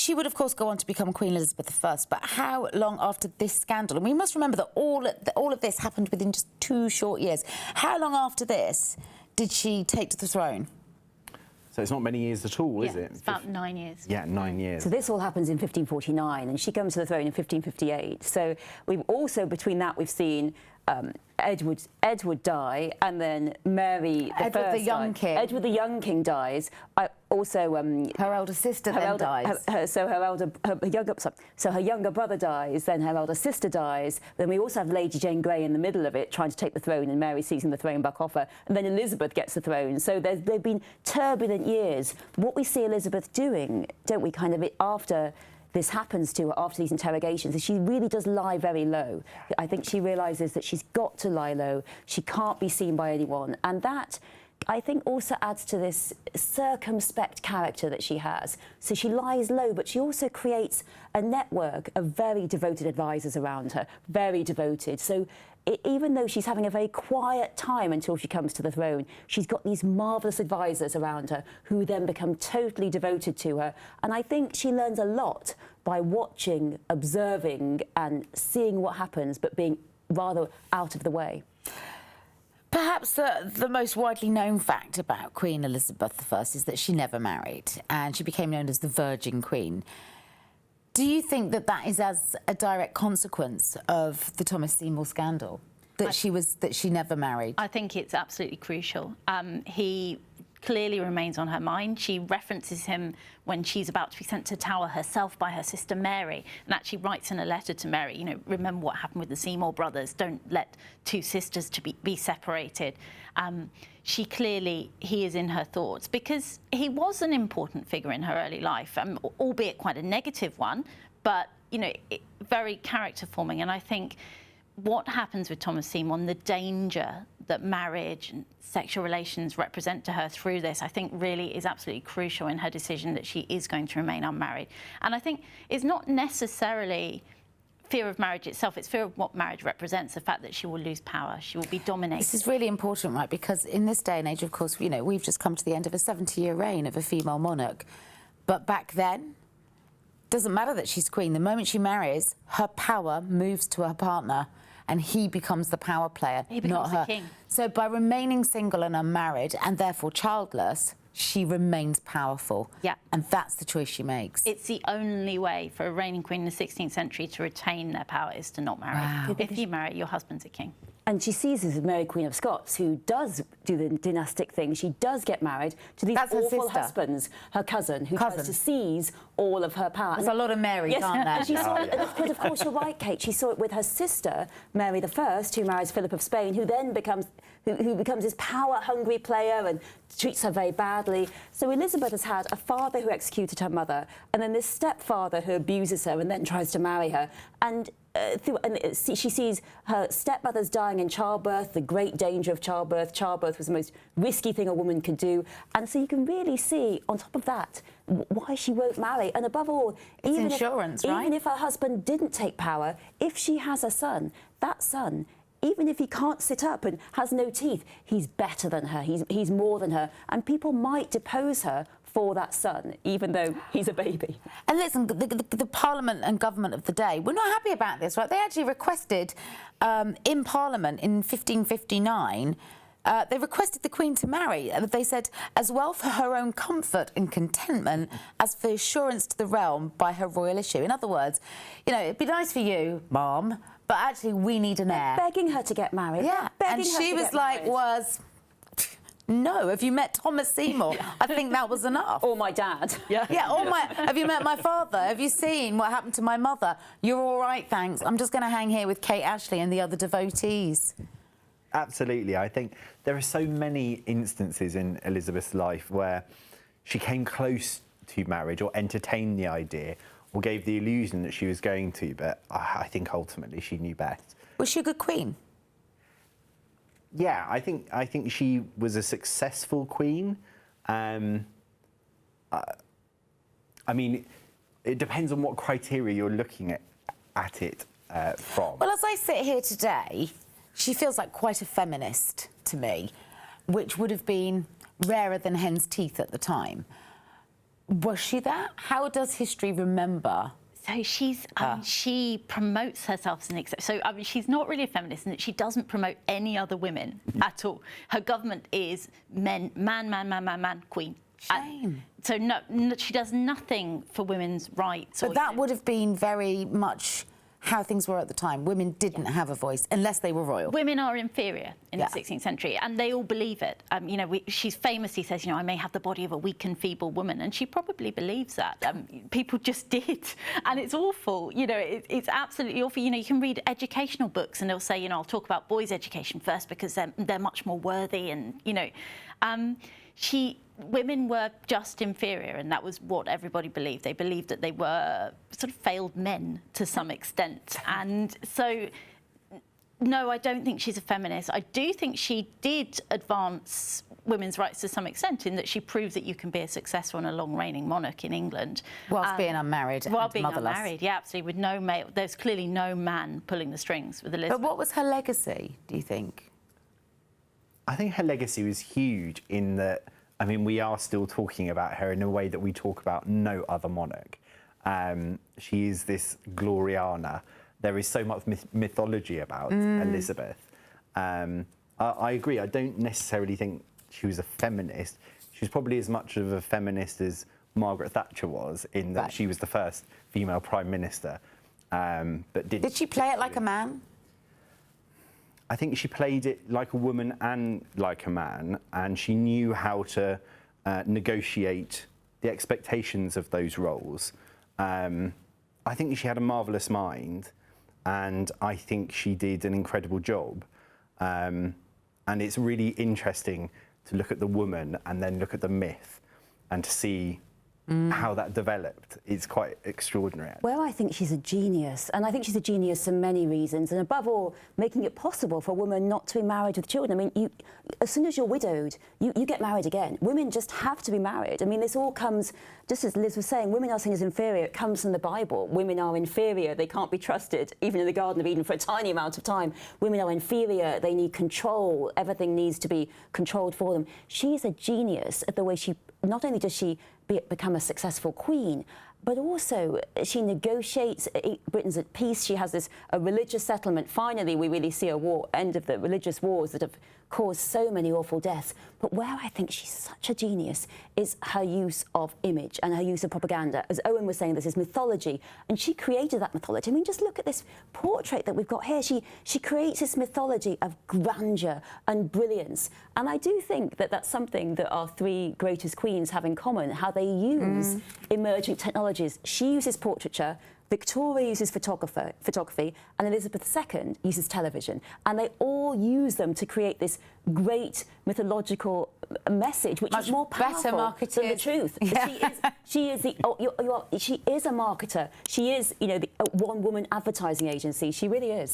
she would, of course, go on to become Queen Elizabeth I, but how long after this scandal? And we must remember that all of this happened within just 2 short years. How long after this did she take to the throne? So it's not many years at all, is it? It's about 9 years. Yeah, 9 years. So this all happens in 1549, and she comes to the throne in 1558. So we've also, between that, we've seen Edward die, and then Mary Edward the young king. Edward the young king dies. Also, her elder sister then dies. Her younger brother dies. Then her elder sister dies. Then we also have Lady Jane Grey in the middle of it, trying to take the throne, and Mary seizing the throne back off her. And then Elizabeth gets the throne. So they've been turbulent years. What we see Elizabeth doing, don't we? Kind of after this happens to her, after these interrogations, is she really does lie very low. I think she realises that she's got to lie low. She can't be seen by anyone, and that, I think, also adds to this circumspect character that she has. So she lies low, but she also creates a network of very devoted advisors around her, very devoted. So even though she's having a very quiet time until she comes to the throne, she's got these marvellous advisors around her who then become totally devoted to her. And I think she learns a lot by watching, observing and seeing what happens, but being rather out of the way. Perhaps the most widely known fact about Queen Elizabeth I is that she never married, and she became known as the Virgin Queen. Do you think that that is as a direct consequence of the Thomas Seymour scandal, that she never married? I think it's absolutely crucial. He clearly remains on her mind. She references him when she's about to be sent to Tower herself by her sister Mary, and actually writes in a letter to Mary, you know, remember what happened with the Seymour brothers, don't let two sisters be separated. He is in her thoughts because he was an important figure in her early life, albeit quite a negative one, but, you know, very character forming. And I think what happens with Thomas Seymour and the danger that marriage and sexual relations represent to her through this, I think really is absolutely crucial in her decision that she is going to remain unmarried. And I think it's not necessarily fear of marriage itself, it's fear of what marriage represents, the fact that she will lose power, she will be dominated. This is really important, right, because in this day and age, of course, you know, we've just come to the end of a 70-year reign of a female monarch. But back then, doesn't matter that she's queen. The moment she marries, her power moves to her partner, and he becomes the power player, not her. The king. So by remaining single and unmarried, and therefore childless, she remains powerful. Yeah. And that's the choice she makes. It's the only way for a reigning queen in the 16th century to retain their power is to not marry. Wow. If you marry, your husband's a king. And she sees this as Mary, Queen of Scots, who does do the dynastic thing. She does get married to these awful husbands. Her cousin, who tries to seize all of her power. There's a lot of Marys, aren't there? And she saw it, but of course, you're right, Kate. She saw it with her sister, Mary I, who marries Philip of Spain, who then becomes this power-hungry player and treats her very badly. So Elizabeth has had a father who executed her mother, and then this stepfather who abuses her and then tries to marry her. And she sees her stepmothers dying in childbirth, the great danger of childbirth. Childbirth was the most risky thing a woman could do. And so you can really see, on top of that, why she won't marry. And above all, even if her husband didn't take power, if she has a son, that son, even if he can't sit up and has no teeth, he's better than her, he's more than her. And people might depose her for that son, even though he's a baby. And listen, the Parliament and government of the day were not happy about this, right? They actually requested in Parliament in 1559, they requested the Queen to marry. They said, as well for her own comfort and contentment as for assurance to the realm by her royal issue. In other words, you know, it'd be nice for you, Mom, but actually we need an heir. Begging her to get married. Yeah, and she was like, no, have you met Thomas Seymour? I think that was enough. Or my dad. Yeah, have you met my father? Have you seen what happened to my mother? You're all right, thanks. I'm just going to hang here with Kate Ashley and the other devotees. Absolutely. I think there are so many instances in Elizabeth's life where she came close to marriage or entertained the idea or gave the illusion that she was going to, but I think ultimately she knew best. Was she a good queen? Yeah, I think she was a successful queen. I mean, it depends on what criteria you're looking at it from. Well, as I sit here today, she feels like quite a feminist to me, which would have been rarer than hen's teeth at the time. Was she that? How does history remember? So she's, she promotes herself as an exception. So, I mean, she's not really a feminist in that she doesn't promote any other women at all. Her government is man, queen. Shame. So no, she does nothing for women's rights. But that would have been very much how things were at the time. Women didn't have a voice unless they were royal. Women are inferior in the 16th century, and they all believe it. You know, she famously says, you know, I may have the body of a weak and feeble woman, and she probably believes that. People just did, and it's awful. You know, it's absolutely awful. You know, you can read educational books, and they'll say, you know, I'll talk about boys' education first because they're much more worthy, and you know, women were just inferior, and that was what everybody believed. They believed that they were sort of failed men to some extent. And so, no, I don't think she's a feminist. I do think she did advance women's rights to some extent in that she proved that you can be a successful and a long-reigning monarch in England. Whilst being unmarried and being motherless. Unmarried, yeah, absolutely, with no male. There's clearly no man pulling the strings with Elizabeth. But what was her legacy, do you think? I think her legacy was huge in that, I mean, we are still talking about her in a way that we talk about no other monarch. She is this Gloriana. There is so much mythology about Elizabeth. I agree. I don't necessarily think she was a feminist. She was probably as much of a feminist as Margaret Thatcher was, in that she was the first female prime minister. But did she play it like a man? I think she played it like a woman and like a man, and she knew how to negotiate the expectations of those roles. I think she had a marvellous mind, and I think she did an incredible job. And it's really interesting to look at the woman and then look at the myth and to see how that developed. It's quite extraordinary. Well, I think she's a genius, and I think she's a genius for many reasons, and above all, making it possible for a woman not to be married with children. I mean, as soon as you're widowed, you get married again. Women just have to be married. I mean, this all comes, just as Liz was saying, women are seen as inferior. It comes from the Bible. Women are inferior. They can't be trusted, even in the Garden of Eden, for a tiny amount of time. Women are inferior. They need control. Everything needs to be controlled for them. She's a genius at the way she, not only does she become a successful queen, but also she negotiates. Britain's at peace. She has a religious settlement. Finally, we really see a end of the religious wars that have caused so many awful deaths. But where I think she's such a genius is her use of image and her use of propaganda. As Owen was saying, this is mythology, and she created that mythology. I mean, just look at this portrait that we've got here. She creates this mythology of grandeur and brilliance. And I do think that that's something that our three greatest queens have in common, how they use emerging technologies. She uses portraiture, Victoria uses photography, and Elizabeth II uses television. And they all use them to create this great mythological message, which is more powerful than the truth. Yeah. She is a marketer. She is, you know, the one-woman advertising agency. She really is.